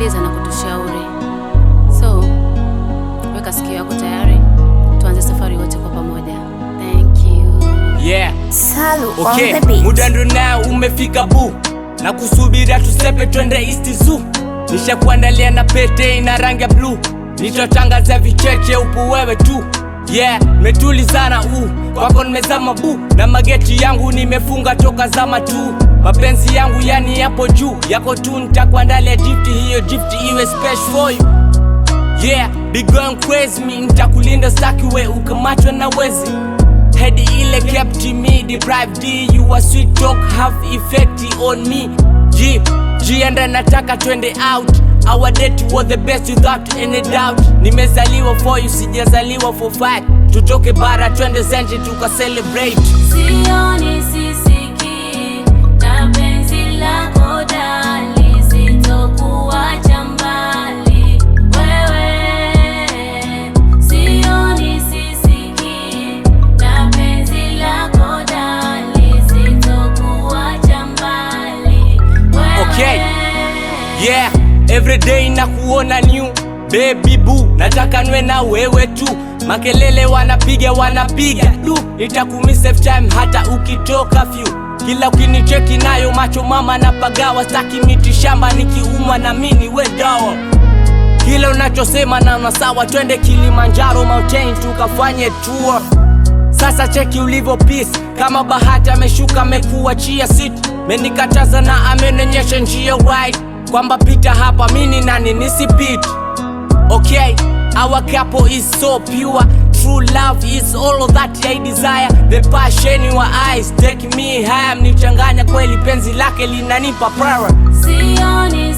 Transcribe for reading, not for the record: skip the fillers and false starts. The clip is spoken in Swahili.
kutusikiza na kutushauri. So, weka sikio yako tayari. Tuanze safari wote kwa pamoja. Thank you. Yeah. Salu Okay, on the beat. muda ndo nao umefika bu, na kusubiria tusepe twende East Zoo. Nishakuandalia na pete ina rangi ya blue, nitotangaza vicheche upo wewe tu. Yeah, metulizana kwako nimezama bu, na mageti yangu nimefunga toka zama tu. Mapenzi yangu yani yapo juu yako tu, nitakuandalia gift, hiyo gift iwe special for you. Yeah, be going crazy me, nitakulinda staki we ukamatwa na wezi. Head ile kept me deprived D, you a sweet talk have effect on me. G and nataka twende out, our date was the best without any doubt. Nimezaliwa for you, sijazaliwa for fight. Tutoke bara twende zenje tuka celebrate. Sioni sisiki na penzi lako dali, sitokuacha mbali wewe. Sioni sisiki na penzi lako dali, sitokuacha mbali wewe. Okay, yeah, every day nakuona new baby boo, nataka nwe na wewe tu. Makelele wanapiga du, nitakumiss time hata ukitoka few. Kila ukinicheki nayo macho mama napagawa, staki miti shamba nikiumwa na mini we dawa. Kila unachosema naona sawa, twende Kilimanjaro mountain tukafanye tour. Sasa cheki ulivyo peace, kama bahati ameshuka amekuachia seat. Menikataza na amenonyesha njia wide, kwamba pita hapa mini nani nisipit. Okay, our couple is so pure, true love is all of that I desire. The passion in your eyes take me high, mnichanganya kweli penzi lake linanipa power. Sioni